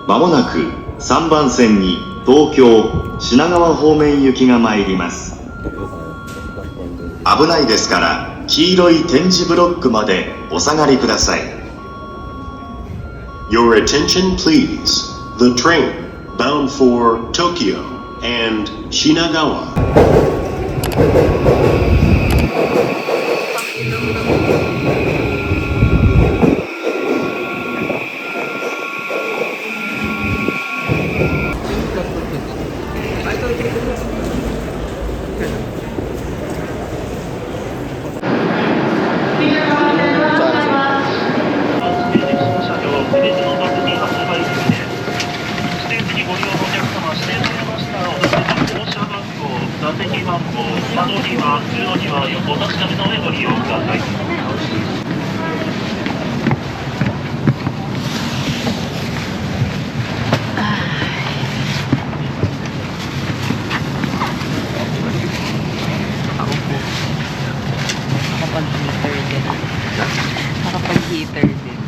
まもなく3番線に東京品川方面行きが参ります。危ないですから黄色い点字ブロックまでお下がりください。 Your attention please. The train bound for Tokyo and Shinagawa. Nakapag-heater din.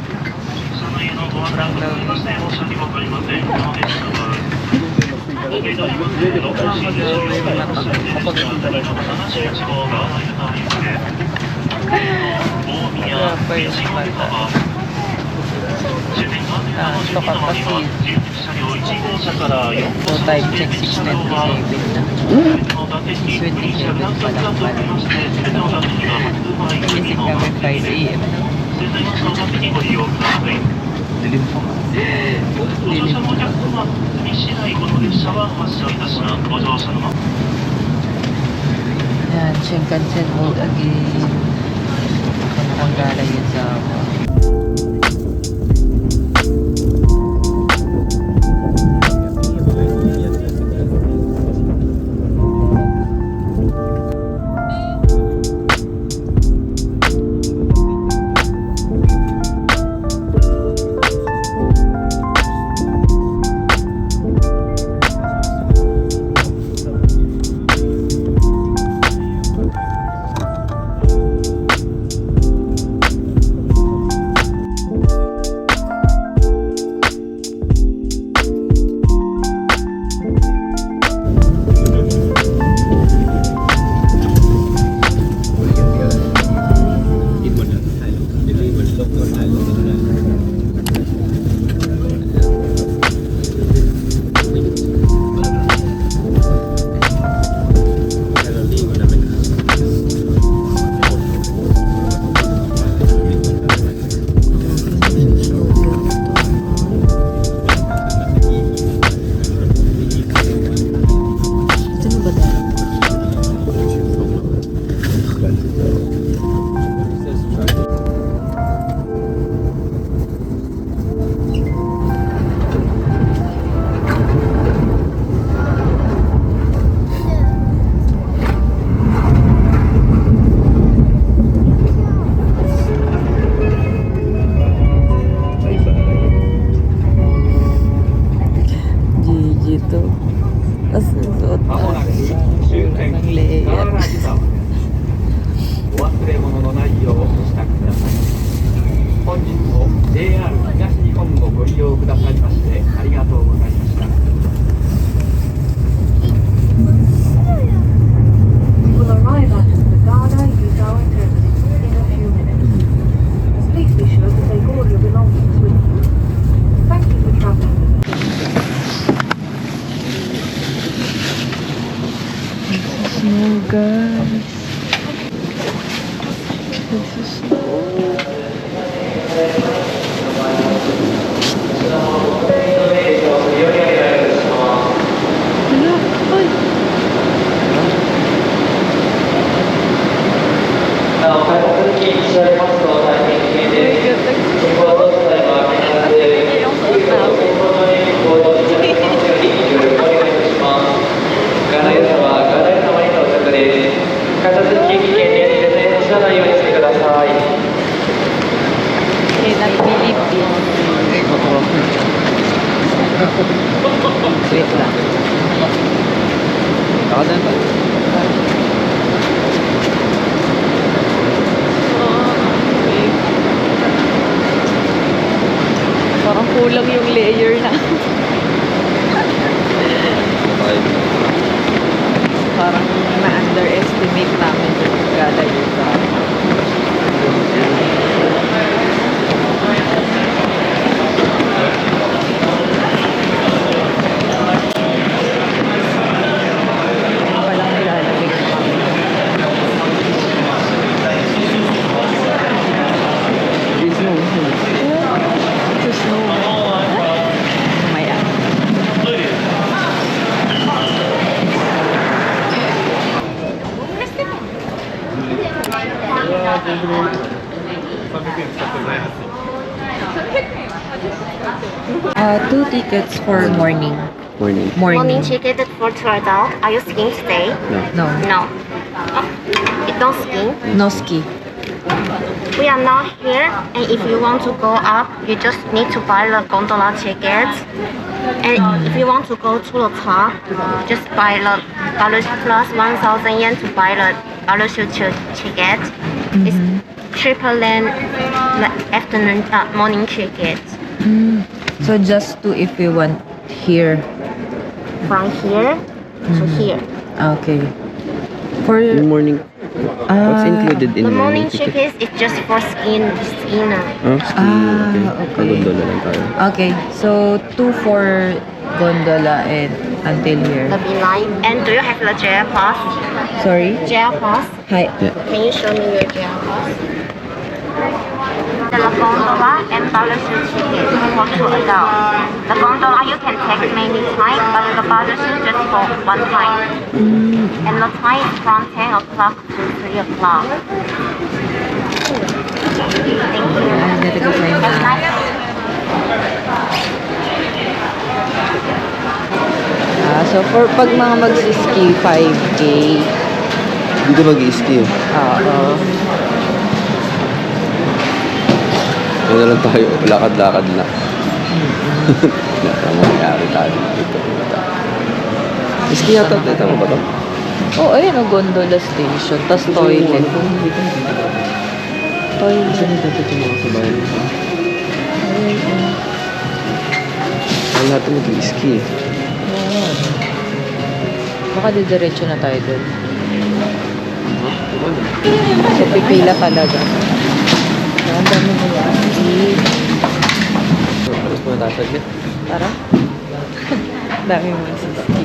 Ito ka kasi so time check 6:27 na 27 pa lang pala gising kami 5 AM dilim pa yan Shinkansen mode again ang gala yun sa guys. This is snow. Wait lang. Ako na ba? Parang Kulang yung layer na. Parang na-underestimate namin yung gala yun sa palang nilalamig na kami. Sa snow. Mamaya. Two tickets for morning. Morning. Morning ticket for 2 adult. Are you skiing today? No. No. Oh, you don't ski? No ski. We are not here, and if you want to go up, you just need to buy the gondola ticket. And if you want to go to the top, just buy the plus 1,000 yen to buy the parachute ticket. It's cheaper than the afternoon morning ticket. So just two if you want here. From here to here. Okay. For Yung morning. What's included in The morning ticket? ticket is just for skiing. Ski. okay. Gondola lang tayo. Okay. So two for gondola and until here. The beeline. And do you have the JR pass? Sorry. JR pass? Hi. Can you show me your JR pass? The gondola and parachute ticket for 2 adults. The gondola you can take many times, but the parachute just for one time. And the time is from 10 o'clock to 3 o'clock. Thank you. Arigatou Have a gozaimasu. nice day. So for pag mga magsiski 5K. Dito mag-i-ski. Oo. Ano lang tayo, lakad-lakad na. Nangyayari tayo dito. Ski yata, tama ba ito? Oh, ayun ang gondola station. Tapos toilet. Toilet. Saan yung dapat yung mga kabayan? Ang lahat ng mag-i-ski. Baka didiretso na tayo doon. So, pipila talaga. Ang dami nila. Tapos muna tayo saglit. Tara. Dami magsiski.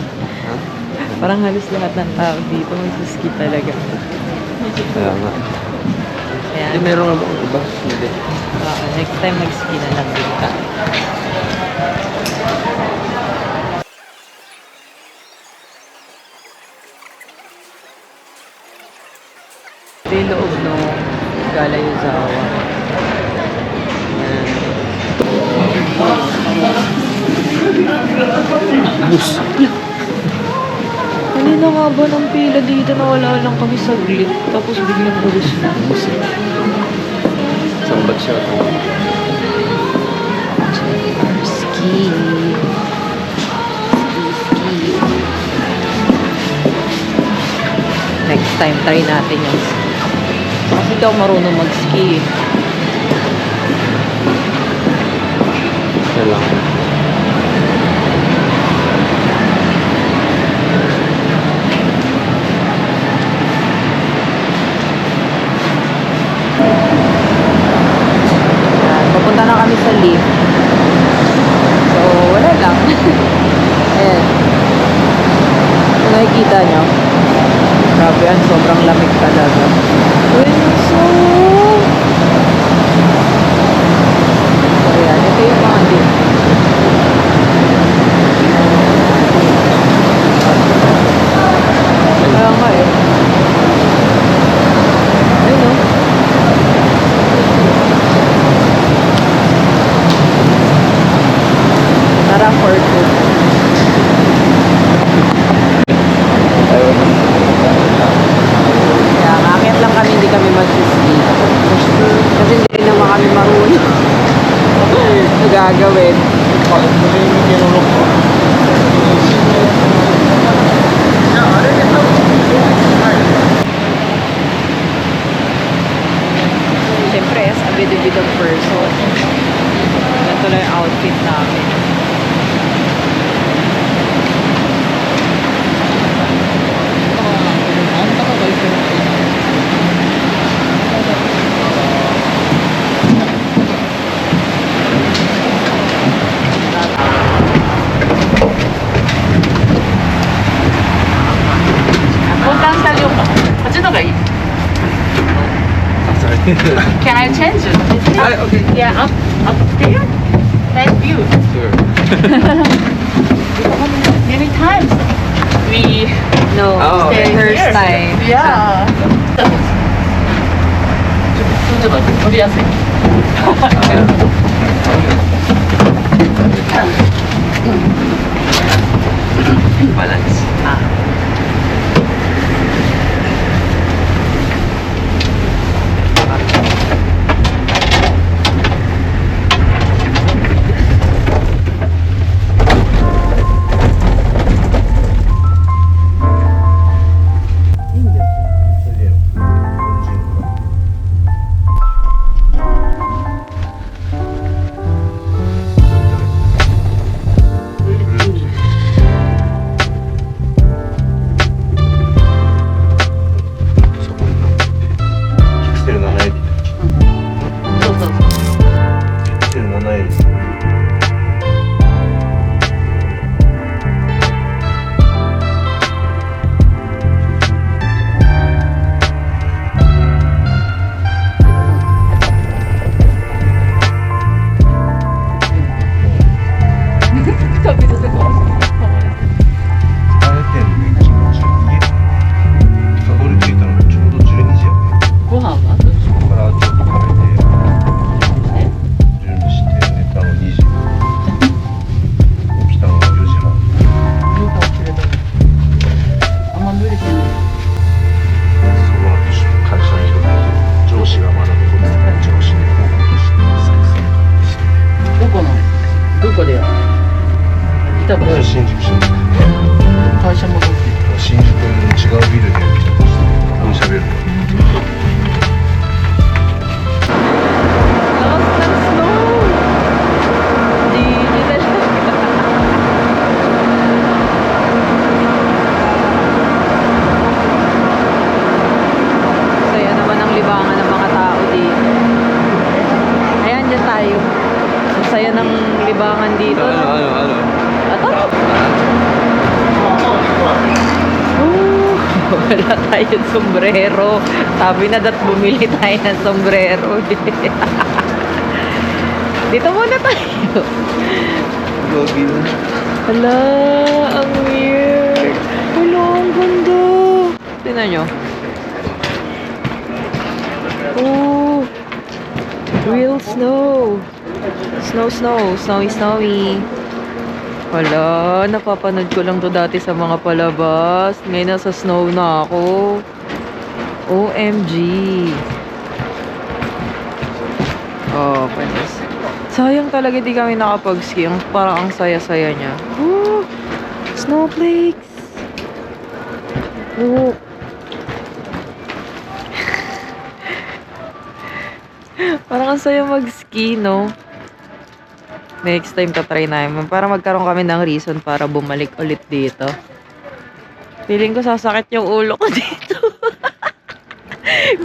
Parang halos lahat ng tao dito magsiski talaga. Kaya nga. Kaya, Meron nga ba ang iba? Hindi. next time mag-ski na lang din tayo. Ito yung loob ng Gala Yuzawa. Yan. Bus! Kanina nga ba ng pila dito na wala lang kami saglit. Tapos biglang ulis na. Bus. Sambat siya. Ski. Ski. Next time, try natin yung ski. Kasi daw marunong mag-ski. Yan lang. Papunta na kami sa lift. So, wala lang. Ayan. Kung nakikita nyo, grabe yan, sobrang lamig talaga. So, ayan, ito yung mga lift. Kaya nga eh. Ayun o. Tara for two. Kaya ngakit lang kami, hindi kami mag-ski. Kasi hindi naman kami marunong. Ito gagawin. Siyempre, as a bit-a-bit of person, ganito lang yung outfit Can I change it? Okay. Yeah, up there. That view. Sure. Many times we No, Oh, stay first here. time. Yeah. ちょっと乗りやすい。 Balance. Wala tayong sombrero. Sabi na dat bumili tayo ng sombrero. Dito muna tayo. Hala, ang weird. Hala, ang ganda. Tingnan nyo. Oh, real snow. Snowy, snowy. Wala, napapanood ko lang to dati sa mga palabas. Ngayon nasa snow na ako. OMG. Oh, panis. Sayang talaga di kami nakapag-ski. Parang ang saya-saya niya. Oh, snowflakes. Oh. Parang ang saya mag-ski, no? Next time tatry namin para magkaroon kami ng reason para bumalik ulit dito. Feeling ko sasakit yung ulo ko dito.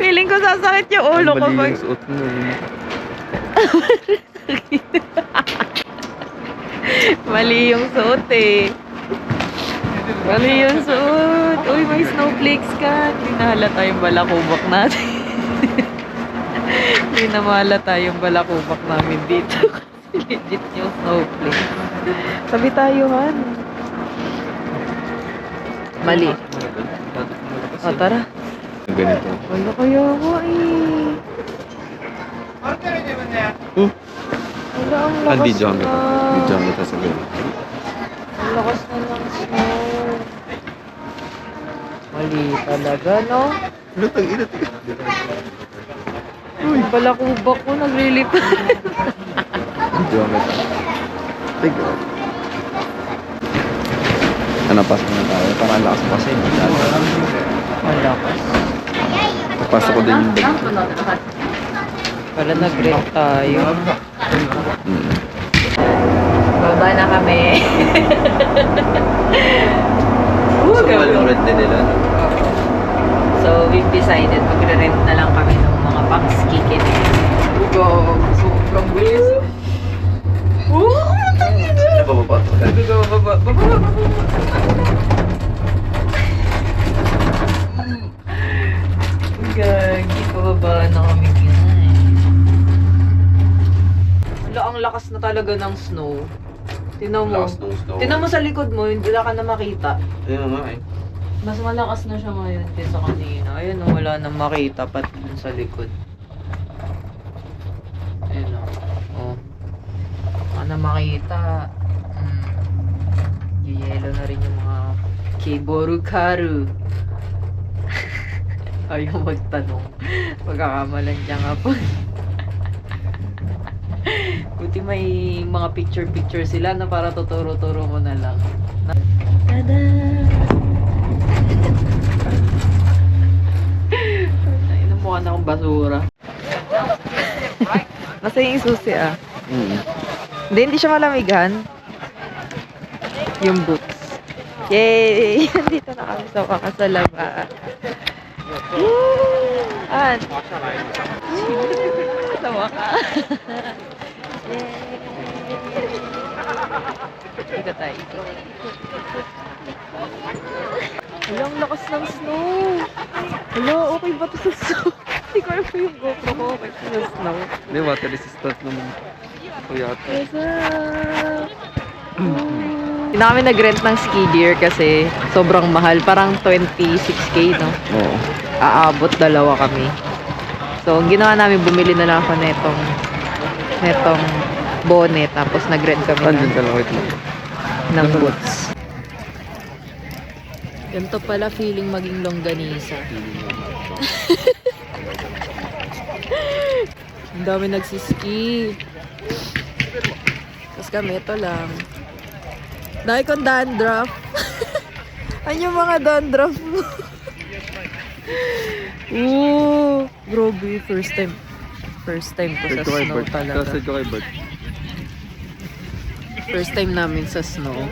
Feeling ko sasakit yung ulo ko pag... Mali yung suot eh. Mali yung suot. Uy, may snowflakes ka. Hindi na halata yung balakubak natin. Hindi na mahalata yung balakubak namin dito. Legit yung snowflake. Sabi tayo, Han. Mali. O, tara. Ganito. Wala kaya ko eh. Wala, ang lakas Video kami. na. Video kami sa ganito. Ang lakas na ng snow. Mali talaga, no? Lutang ina. Uy, balakubak ko, naglilipad. Video kami. Tigo. Pasok na tayo. Parang lakas pa kasi. Ang lakas. Pasok ko din yung bag. Pala nag-rent tayo. Baba na kami. So, walang rent din nila. So, we've decided magre-rent na lang kami ng mga pang-ski kit. Sobrang bilis. Bababa. Gagi, pababa na kami dito. lakas na talaga ng snow. Tinan mo. Lakas ng snow. Tinan mo sa likod mo, hindi ka na makita. Ayun nga eh. Mas malakas na siya ngayon kaysa kanina. Ayun, oh, wala nang makita pati dun sa likod. Ayun, oh. Wala na makita. Yellow na rin yung mga Keiborukaru. Ayaw magtanong. Pagkakamalan niya nga po. Buti may mga picture-picture sila na para tuturo-turo mo na lang. Tada! Ayun, mukha na akong basura. Nasa yung susi ah. Hindi siya malamigan. Yung boots. Yay! Dito na kami sa kakasalaba. An? Tawa ka. Yay! Dito tayo. Wala, ang lakas ng snow. Wala, okay ba ito sa snow? Hindi ko alam yung GoPro ko. Okay sa snow. Hindi, water resistant naman. O yata. Hindi na kami nag-rent ng ski gear kasi sobrang mahal. Parang 26k, no? Oo. Aabot, dalawa kami. So, ang ginawa namin, bumili na lang ako netong bonnet. Tapos nag-rent kami Andun ka lang, wait lang. ng boots. Ganito pala feeling maging longganisa. Ang dami nagsiski. Tapos kami, ito lang. Dahil kong dandruff. Ano yung mga dandruff mo? Ooh, grabe. First time ko sa snow talaga. Kasad ko kay Bert. First time namin sa snow.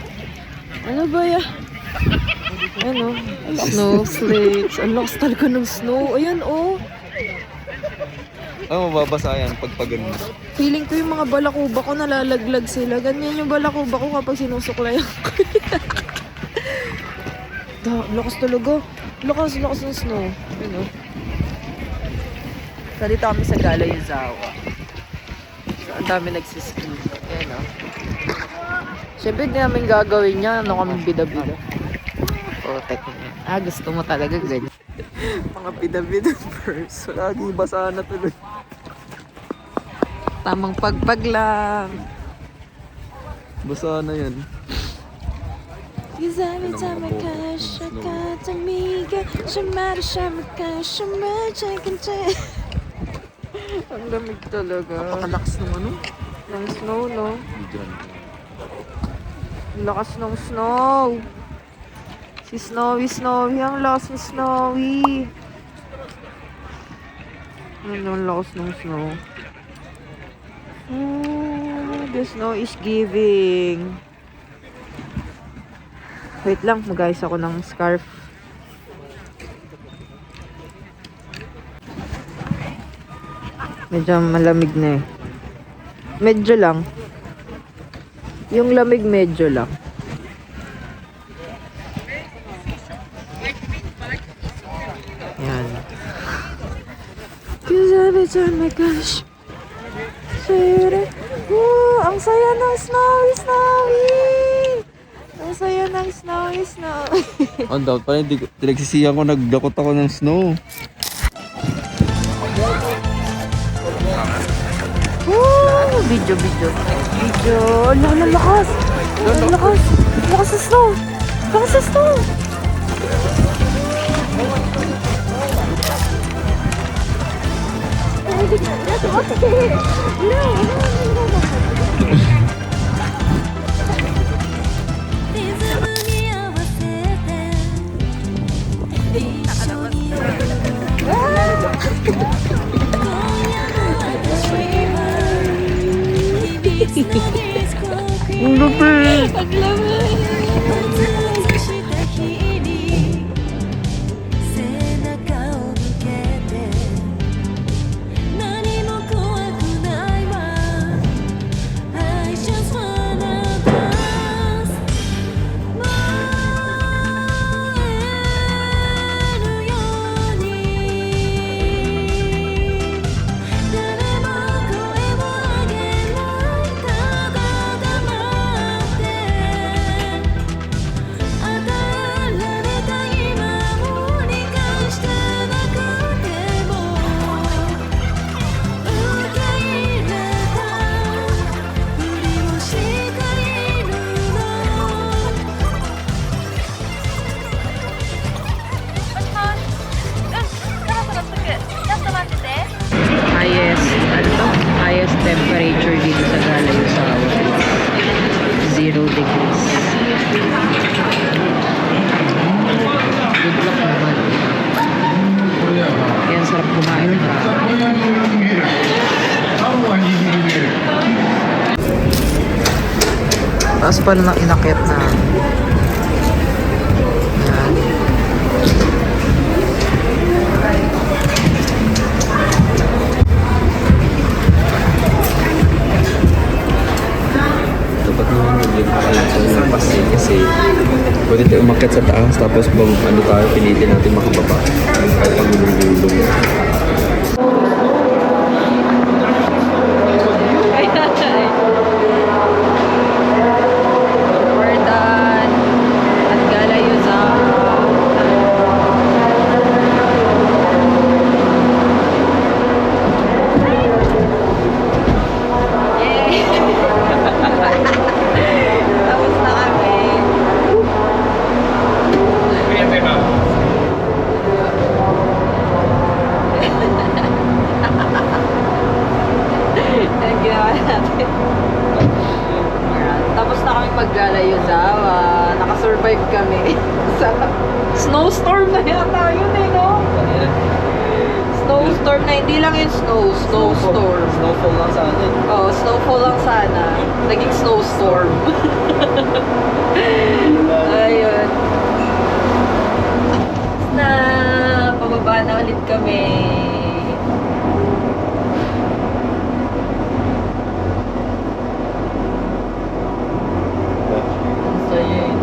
Ano ba ya? Ano? Snowflakes. Ang lakas talaga ng snow. Ayan, oh. Ah, mababasa yan pag ganun. Feeling ko yung mga balakuba ko nalalaglag sila. Ganyan yung balakuba ko kapag sinusuklayan ko. Lakas talaga. Lakas ng snow. Ano? So, dito kami sa Galayizawa. So, ang dami nagsiski. Ayan, oh. Siyempre, hindi namin gagawin niya. Ano kami bida-bida. Protect niya. Ah, gusto mo talaga ganyan. Mga bida-bida first. Lagi basa na tuloy. Tamang pagpag lang. Basa na yan. Ang lamig talaga. Napakalakas ng ano? Ng snow, no? Ang lakas ng snow. Si Snowy. Ang lakas ni Snowy. Ang lakas ng snow. The snow is giving. Wait lang, mag-ayos ako ng scarf. Medyo malamig na eh. Medyo lang. Yung lamig medyo lang. Yan. Cause every time my gosh. Ang saya ng snowy. Ang saya ng snowy. Ang dapat pala, nagsisiyan ko, nagdakot ako ng snow. Woo! Video. Ang lakas. Lakas sa snow. Ang lupit. Good luck naman. Kaya sarap kumain pa. Taas pa na inakit na. Yan. Dapat naman mag-live tayo ng pasin kasi pwede tayo umakyat sa taas tapos ano tayo, pilitin natin makababa. Kahit ang gulong-gulong. We're done. At Galayuza. Yay! Tapos na kami. Ang ginawa natin. Ayan. Tapos na kami mag-Galayuzawa. Nakasurvive kami sa snowstorm na yata yun eh, no? Snowstorm na, hindi lang yung snowstorm. Snowfall lang sa atin. Oh, snowfall lang sana. Naging snowstorm. Ayun. Na, pababa na ulit kami. So, yun.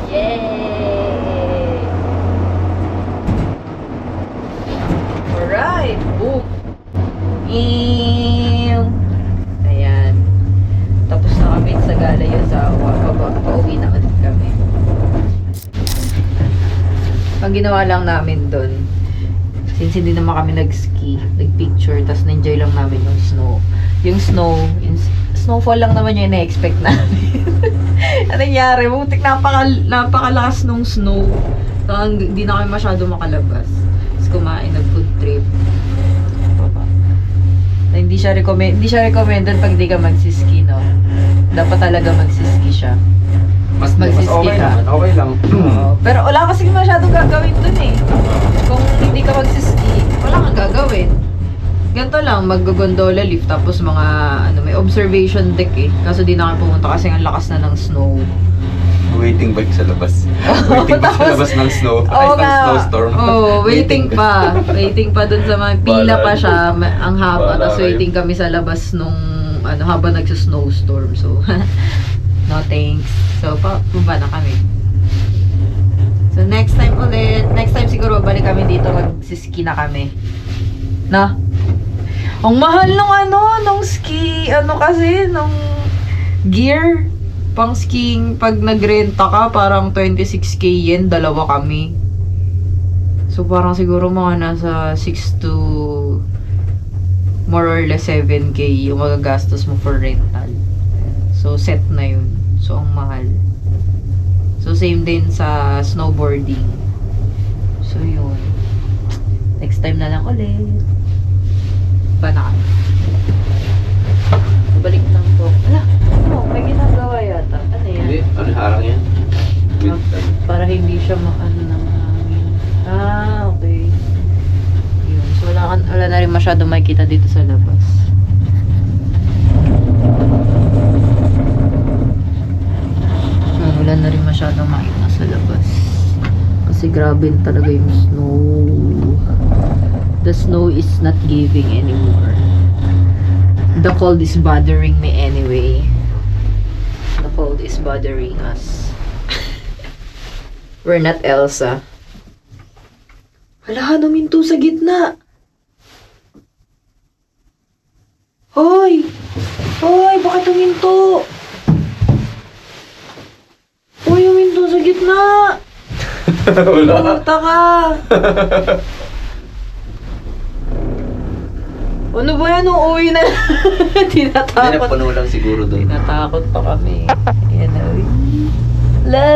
Yay! Alright! Boom! Ayan. Tapos na kami sa Galayuzawa. Pauwi na ulit kami. Ang ginawa lang namin doon, since hindi naman kami nag-ski, nag-picture, tapos na-enjoy lang namin yung snow. Yung snowfall lang naman yung na-expect namin. Ano nangyari? Butik napakalakas nung snow. So, hindi na kami masyado makalabas. Tapos kumain, nag-food trip. Hindi siya recommended pag di ka magsiski, no? Dapat talaga magsiski siya. Mas Magsiski okay ka. naman. Okay lang. Pero wala kasi masyadong gagawin dun eh. Kung hindi ka magsiski, wala kang gagawin. Ganito lang, mag-gondola lift, tapos mga, may observation deck eh. Kaso di na kami pumunta kasi ang lakas na ng snow. Waiting bike sa labas. Waiting pa sa labas ng snow. Oo Ay, ng snowstorm. Oo, waiting pa. Waiting pa dun sa mga pila pa siya. Ang haba. Bahala Tapos kayo. waiting kami sa labas nung, habang nagsa-snowstorm. So, no thanks. So, baba na kami. So, next time ulit. Next time siguro, balik kami dito. Magsiski na kami. Na? Ang mahal nung ski, kasi, nung gear. Pang skiing, pag nagrenta ka, parang 26k yen, dalawa kami. So, parang siguro mga nasa 6 to more or less 7k yung magagastos mo for rental. So, set na yun. So, ang mahal. So, same din sa snowboarding. So, yun. Next time na lang ulit. Bana kami. Balik lang po. May ginagawa yata. Ano yan? Hindi, ano harang yan? Para hindi siya maano ng hangin. Okay. Yun. So, wala na rin masyado makikita dito sa labas. Wala na rin masyado makita sa labas. Kasi grabe talaga yung snow. The snow is not giving anymore. The cold is bothering me anyway. The cold is bothering us. We're not Elsa. Hala, huminto sa gitna. Hoy! Hoy, bakit huminto? Hoy, huminto sa gitna! Wala. Pumunta ka! Ano ba yan? Uuwi na. Hindi, Tinatakot. nagpuno lang siguro doon. Tinatakot pa kami. Yan na. Hello!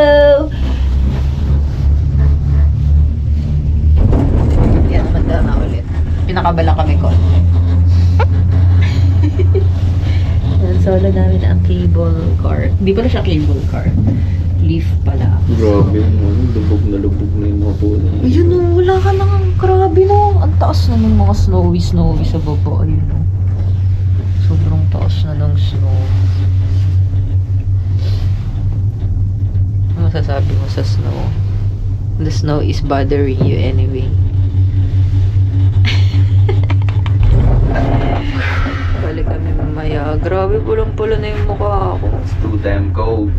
Yan, manda na ulit. Pinakabala kami ko. Solo namin ang cable car. Hindi pala siya cable car. Leaf pala. Grabe, lubog na yung mga puno. Ayun o, wala ka lang. Grabe no. Ang taas na ng mga snowy sa baba. Ayun o. Sobrang taas na ng snow. Ano masasabi mo sa snow? The snow is bothering you anyway. Balik kami mamaya. Grabe, pulang-pula na yung mukha ako. It's too damn cold.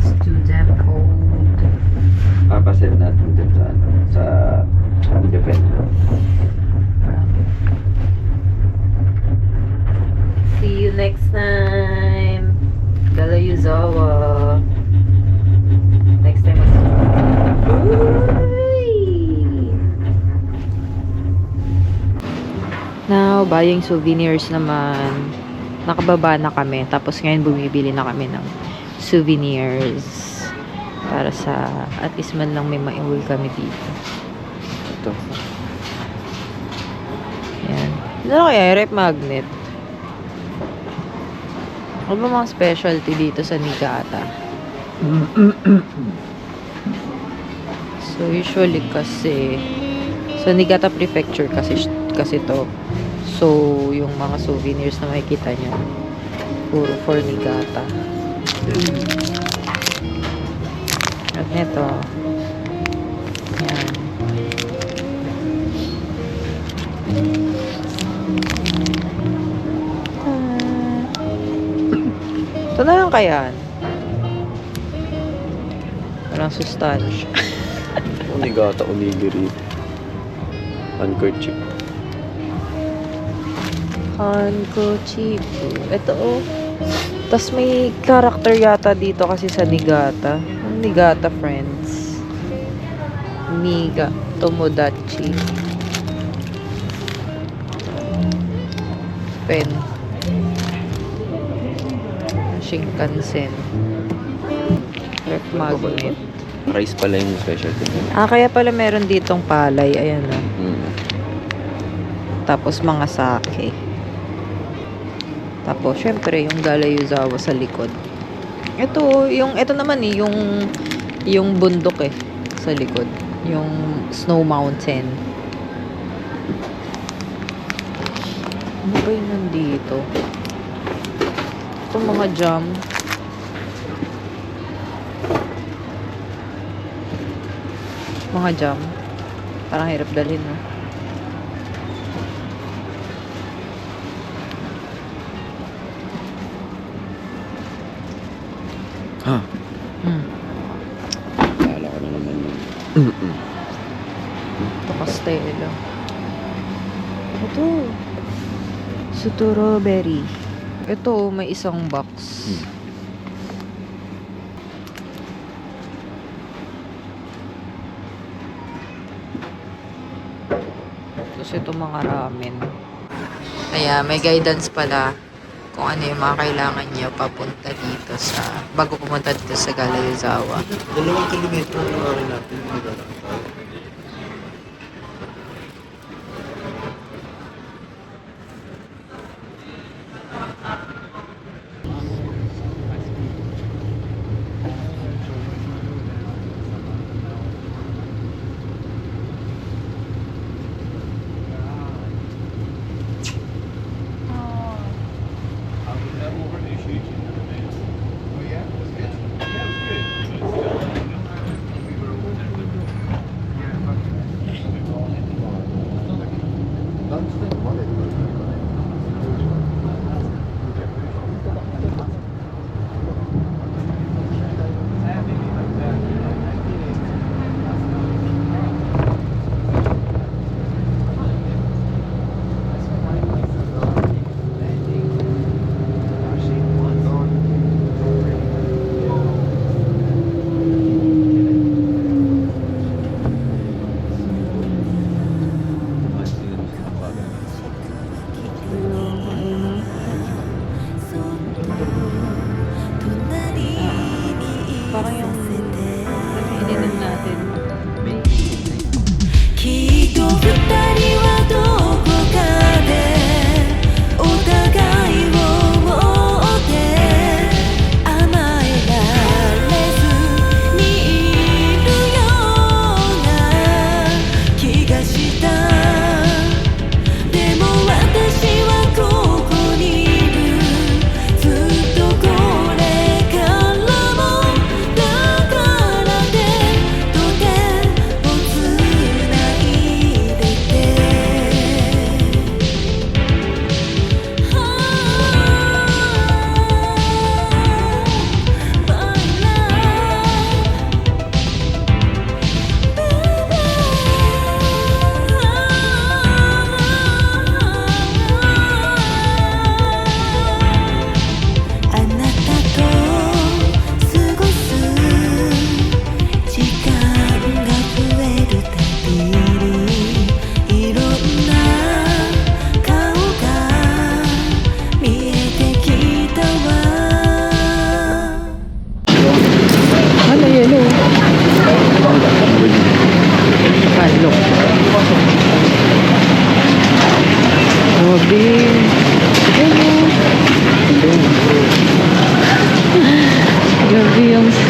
It's too damn cold. Papaset natin dyan sa Japan. See you next time. Galayuzawa. Next time. Now, buying souvenirs naman. Nakababa na kami. Tapos ngayon bumibili na kami ng souvenirs. Para sa, at least man lang may maiuwi kami dito. Ito. Yan. Ano kaya? Rep magnet. Ano ba mga specialty dito sa Niigata? So, usually kasi sa Niigata Prefecture kasi to. So, yung mga souvenirs na makikita nyo puro for Niigata. At neto. Yan. Ito na lang kaya. Walang sustansya. Onigata, onigiri. Handkerchief. Hankochiku. Ito oh. Tapos may character yata dito kasi sa Niigata. Ang Niigata friends. Niga Tomodachi. Pen. Shinkansen. Ref magnet. Rice pala yung specialty. Kaya pala meron ditong palay. Ayan oh. Tapos mga sake. Tapos, syempre, yung Galayuzawa sa likod. Ito naman yung bundok sa likod. Yung Snow Mountain. Ano ba yun nandito? Itong mga jam. Mga jam. Parang hirap dalhin, no? Ha? Kala ko na naman yun. Ito Castello. Ito. Strawberry. Ito, may isang box. Tapos ito mga ramen. Kaya may guidance pala kung ano yung mga kailangan nyo papunta dito bago pumunta dito sa Galayuzawa. 2 kilometro na rin natin.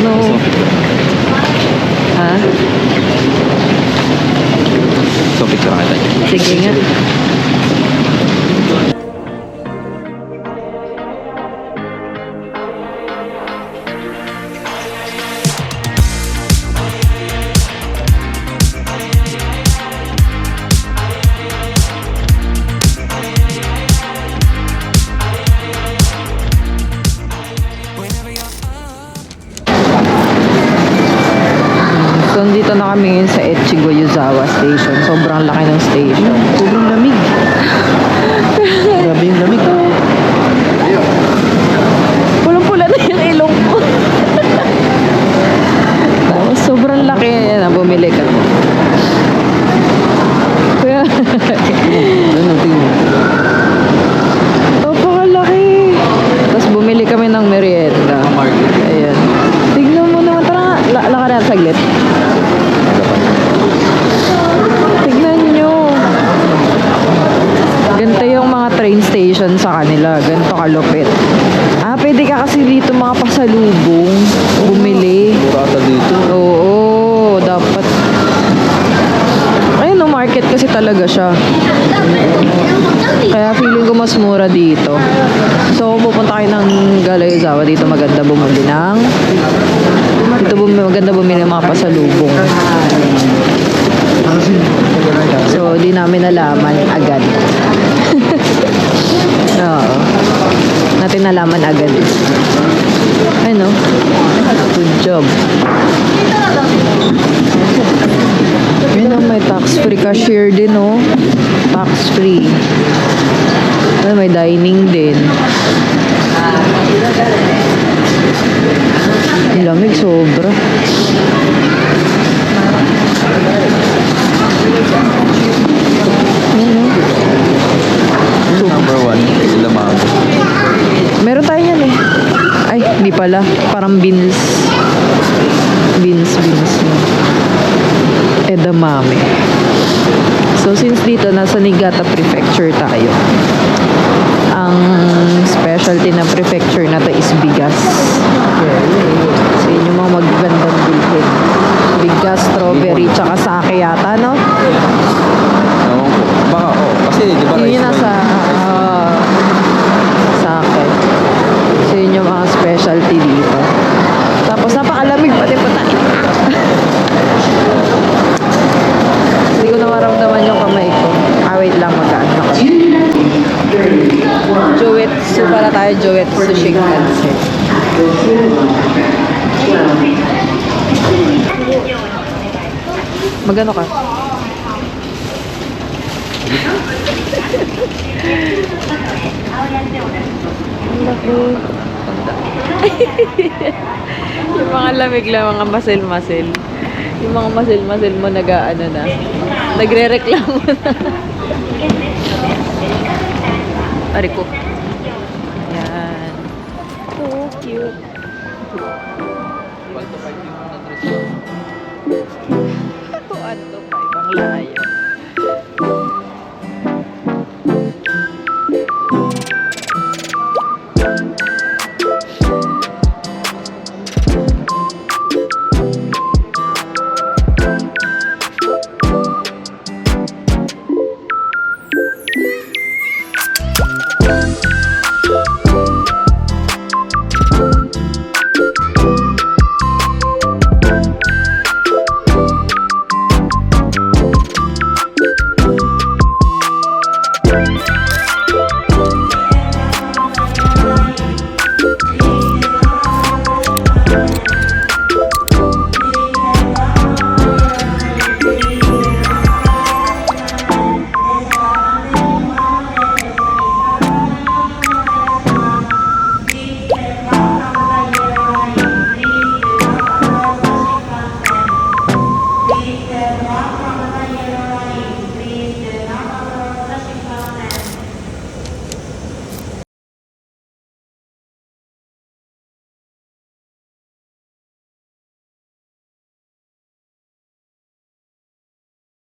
No. Ha? So, picture kita. Sige nga. So, dito na kami ngayon sa Echigo Yuzawa Station. Sobrang laki ng station. Sobrang lamig. Grabe yung lamig. Pulang-pula na yung ilong ko. Tapos, sobrang laki. Yan, bumili ka. Kuya. Ano, tingnan. Napakalaki. Tapos, bumili kami ng merienda. Ayan. Tignan mo naman. Tara, laka na saglit. Tignan nyo. Ganito yung mga train station sa kanila. Ganito kalupit. Ah, pwede ka kasi dito mga pasalubong. Bumili. Murata dito. Oo, dapat. Ayun, no, market kasi talaga siya. Kaya feeling ko mas mura dito. So, kung pupunta kayo ng Galoyzawa, dito maganda bumili ng maganda bumili ng mga pasalubong. So, di namin nalaman agad. Oo. Natin nalaman agad. Ano? Good job. Yun ang may tax-free cashier din, oh. Tax-free. Ano, may dining din. Ang lamig, sobra. Number 1, sila mga. Meron tayo yan eh. Ay, hindi pala. Parang beans. Beans. Edamame. So, since dito, nasa Niigata Prefecture tayo. Ang specialty ng prefecture na to is bigas. So, yun yung mga magagandang bilhin. Bigas, strawberry, tsaka sake yata, no? Ewan ko. Baka, kasi di ba Yun rice yung nasa sake. So, yun yung mga specialty dito. Tapos, napakalamig pati pa tayo. Hindi ko na maramdaman yung kamay ko. Ah, wait lang, mag-ano ako. Joetsu pala tayo, Joetsu Shinkansen. Magano ka? Yung mga lamig lang, mga masil-masil. Yung mga masil-masil mo nag-ano na. Nagre-reklamo na. Pari ko. Ayan. So cute. Tuan to pa. Ibang layo.